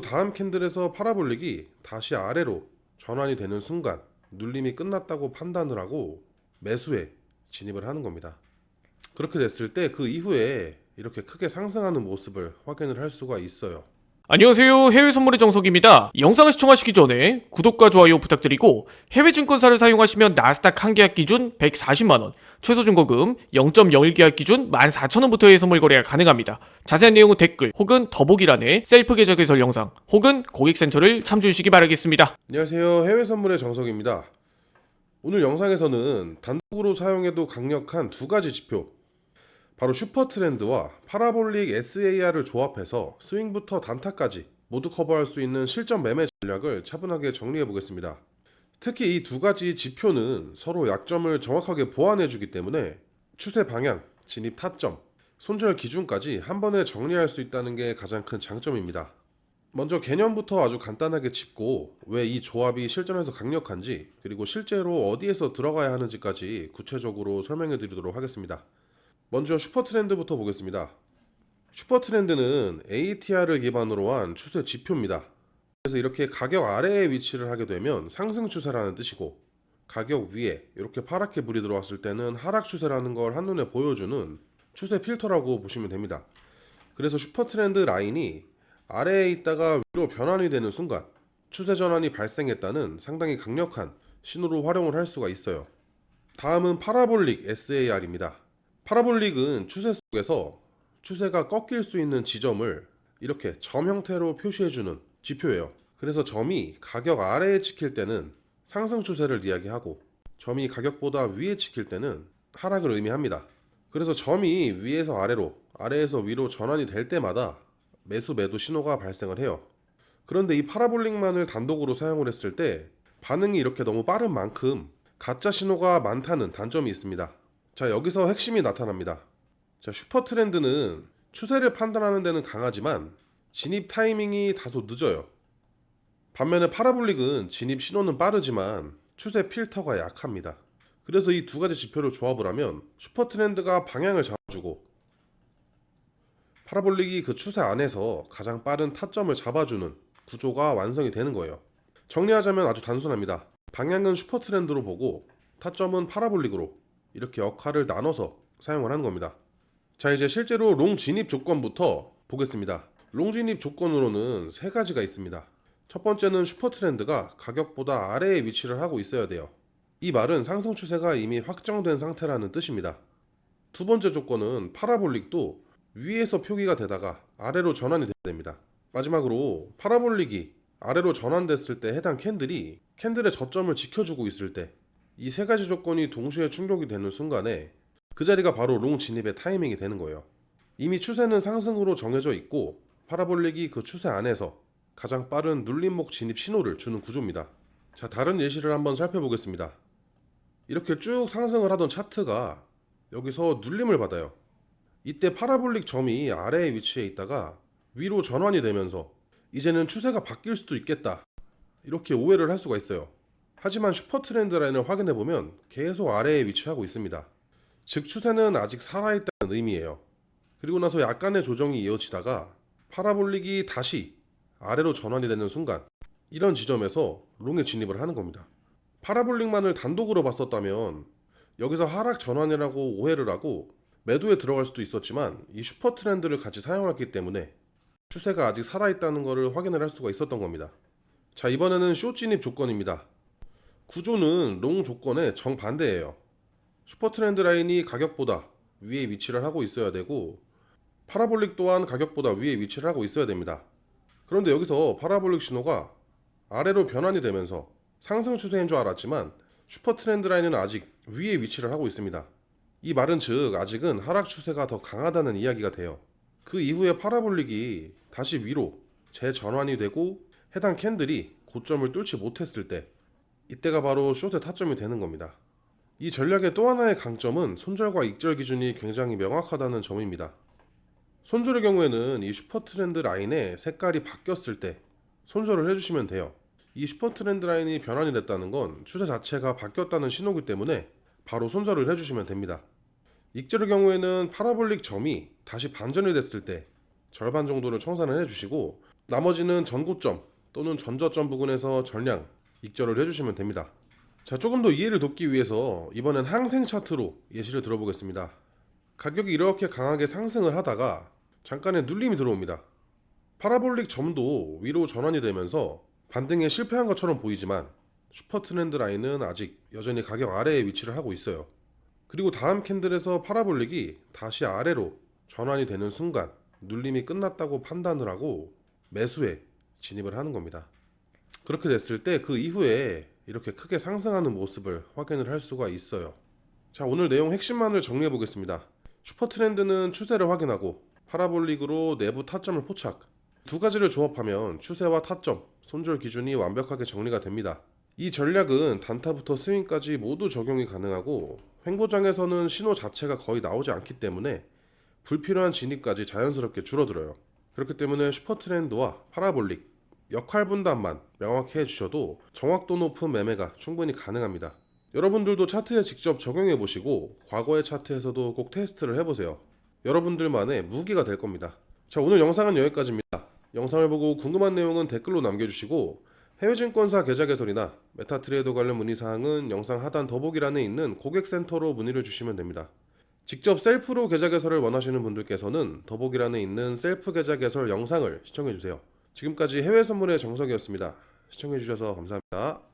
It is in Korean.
다음 캔들에서 파라볼릭이 다시 아래로 전환이 되는 순간 눌림이 끝났다고 판단을 하고 매수에 진입을 하는 겁니다. 그렇게 됐을 때 그 이후에 이렇게 크게 상승하는 모습을 확인을 할 수가 있어요. 안녕하세요. 해외 선물의 정석입니다. 영상을 시청하시기 전에 구독과 좋아요 부탁드리고 해외 증권사를 사용하시면 나스닥 한 계약 기준 140만원, 최소 증거금 0.01계약 기준 14,000원부터의 선물 거래가 가능합니다. 자세한 내용은 댓글 혹은 더보기란에 셀프 계좌 개설 영상 혹은 고객센터를 참조해 주시기 바라겠습니다. 안녕하세요. 해외 선물의 정석입니다. 오늘 영상에서는 단독으로 사용해도 강력한 두 가지 지표, 바로 슈퍼트렌드와 파라볼릭 SAR을 조합해서 스윙부터 단타까지 모두 커버할 수 있는 실전 매매 전략을 차분하게 정리해 보겠습니다. 특히 이 두 가지 지표는 서로 약점을 정확하게 보완해 주기 때문에 추세 방향, 진입 타점, 손절 기준까지 한 번에 정리할 수 있다는 게 가장 큰 장점입니다. 먼저 개념부터 아주 간단하게 짚고 왜 이 조합이 실전에서 강력한지, 그리고 실제로 어디에서 들어가야 하는지까지 구체적으로 설명해 드리도록 하겠습니다. 먼저 슈퍼트렌드부터 보겠습니다. 슈퍼트렌드는 ATR을 기반으로 한 추세 지표입니다. 그래서 이렇게 가격 아래에 위치를 하게 되면 상승 추세라는 뜻이고, 가격 위에 이렇게 파랗게 불이 들어왔을 때는 하락 추세라는 걸 한눈에 보여주는 추세 필터라고 보시면 됩니다. 그래서 슈퍼트렌드 라인이 아래에 있다가 위로 변환이 되는 순간 추세 전환이 발생했다는 상당히 강력한 신호로 활용을 할 수가 있어요. 다음은 파라볼릭 SAR입니다. 파라볼릭은 추세 속에서 추세가 꺾일 수 있는 지점을 이렇게 점 형태로 표시해주는 지표예요. 그래서 점이 가격 아래에 찍힐 때는 상승 추세를 이야기하고, 점이 가격보다 위에 찍힐 때는 하락을 의미합니다. 그래서 점이 위에서 아래로, 아래에서 위로 전환이 될 때마다 매수 매도 신호가 발생을 해요. 그런데 이 파라볼릭만을 단독으로 사용을 했을 때 반응이 이렇게 너무 빠른 만큼 가짜 신호가 많다는 단점이 있습니다. 자, 여기서 핵심이 나타납니다. 자, 슈퍼트렌드는 추세를 판단하는 데는 강하지만 진입 타이밍이 다소 늦어요. 반면에 파라볼릭은 진입 신호는 빠르지만 추세 필터가 약합니다. 그래서 이 두 가지 지표를 조합을 하면 슈퍼트렌드가 방향을 잡아주고, 파라볼릭이 그 추세 안에서 가장 빠른 타점을 잡아주는 구조가 완성이 되는 거예요. 정리하자면 아주 단순합니다. 방향은 슈퍼트렌드로 보고 타점은 파라볼릭으로 이렇게 역할을 나눠서 사용을 하는 겁니다. 자, 이제 실제로 롱 진입 조건부터 보겠습니다. 롱 진입 조건으로는 세 가지가 있습니다. 첫 번째는 슈퍼트렌드가 가격보다 아래에 위치를 하고 있어야 돼요. 이 말은 상승 추세가 이미 확정된 상태라는 뜻입니다. 두 번째 조건은 파라볼릭도 위에서 표기가 되다가 아래로 전환이 돼야 됩니다. 마지막으로 파라볼릭이 아래로 전환됐을 때 해당 캔들이 캔들의 저점을 지켜주고 있을 때, 이 세 가지 조건이 동시에 충족이 되는 순간에 그 자리가 바로 롱 진입의 타이밍이 되는 거예요. 이미 추세는 상승으로 정해져 있고 파라볼릭이 그 추세 안에서 가장 빠른 눌림목 진입 신호를 주는 구조입니다. 자, 다른 예시를 한번 살펴보겠습니다. 이렇게 쭉 상승을 하던 차트가 여기서 눌림을 받아요. 이때 파라볼릭 점이 아래에 위치해 있다가 위로 전환이 되면서 이제는 추세가 바뀔 수도 있겠다, 이렇게 오해를 할 수가 있어요. 하지만 슈퍼트렌드 라인을 확인해 보면 계속 아래에 위치하고 있습니다. 즉 추세는 아직 살아있다는 의미예요. 그리고 나서 약간의 조정이 이어지다가 파라볼릭이 다시 아래로 전환이 되는 순간, 이런 지점에서 롱에 진입을 하는 겁니다. 파라볼릭만을 단독으로 봤었다면 여기서 하락 전환이라고 오해를 하고 매도에 들어갈 수도 있었지만, 이 슈퍼트렌드를 같이 사용했기 때문에 추세가 아직 살아있다는 것을 확인을 할 수가 있었던 겁니다. 자, 이번에는 숏 진입 조건입니다. 구조는 롱 조건의 정반대예요. 슈퍼트렌드 라인이 가격보다 위에 위치를 하고 있어야 되고, 파라볼릭 또한 가격보다 위에 위치를 하고 있어야 됩니다. 그런데 여기서 파라볼릭 신호가 아래로 변환이 되면서 상승 추세인 줄 알았지만 슈퍼트렌드 라인은 아직 위에 위치를 하고 있습니다. 이 말은 즉 아직은 하락 추세가 더 강하다는 이야기가 돼요. 그 이후에 파라볼릭이 다시 위로 재전환이 되고 해당 캔들이 고점을 뚫지 못했을 때, 이때가 바로 숏의 타점이 되는 겁니다. 이 전략의 또 하나의 강점은 손절과 익절 기준이 굉장히 명확하다는 점입니다. 손절의 경우에는 이 슈퍼트렌드 라인의 색깔이 바뀌었을 때 손절을 해주시면 돼요. 이 슈퍼트렌드 라인이 변환이 됐다는 건 추세 자체가 바뀌었다는 신호이기 때문에 바로 손절을 해주시면 됩니다. 익절의 경우에는 파라볼릭 점이 다시 반전이 됐을 때 절반 정도를 청산을 해주시고, 나머지는 전고점 또는 전저점 부근에서 전량 익절을 해주시면 됩니다. 자, 조금 더 이해를 돕기 위해서 이번엔 항생 차트로 예시를 들어보겠습니다. 가격이 이렇게 강하게 상승을 하다가 잠깐의 눌림이 들어옵니다. 파라볼릭 점도 위로 전환이 되면서 반등에 실패한 것처럼 보이지만 슈퍼 트렌드 라인은 아직 여전히 가격 아래에 위치를 하고 있어요. 그리고 다음 캔들에서 파라볼릭이 다시 아래로 전환이 되는 순간 눌림이 끝났다고 판단을 하고 매수에 진입을 하는 겁니다. 그렇게 됐을 때 그 이후에 이렇게 크게 상승하는 모습을 확인을 할 수가 있어요. 자, 오늘 내용 핵심만을 정리해 보겠습니다. 슈퍼 트렌드는 추세를 확인하고 파라볼릭으로 내부 타점을 포착. 두 가지를 조합하면 추세와 타점, 손절 기준이 완벽하게 정리가 됩니다. 이 전략은 단타부터 스윙까지 모두 적용이 가능하고 횡보장에서는 신호 자체가 거의 나오지 않기 때문에 불필요한 진입까지 자연스럽게 줄어들어요. 그렇기 때문에 슈퍼 트렌드와 파라볼릭 역할 분담만 명확히 해주셔도 정확도 높은 매매가 충분히 가능합니다. 여러분들도 차트에 직접 적용해 보시고 과거의 차트에서도 꼭 테스트를 해보세요. 여러분들만의 무기가 될 겁니다. 자, 오늘 영상은 여기까지입니다. 영상을 보고 궁금한 내용은 댓글로 남겨주시고 해외증권사 계좌 개설이나 메타트레이더 관련 문의사항은 영상 하단 더보기란에 있는 고객센터로 문의를 주시면 됩니다. 직접 셀프로 계좌 개설을 원하시는 분들께서는 더보기란에 있는 셀프 계좌 개설 영상을 시청해주세요. 지금까지 해외 선물의 정석이었습니다. 시청해주셔서 감사합니다.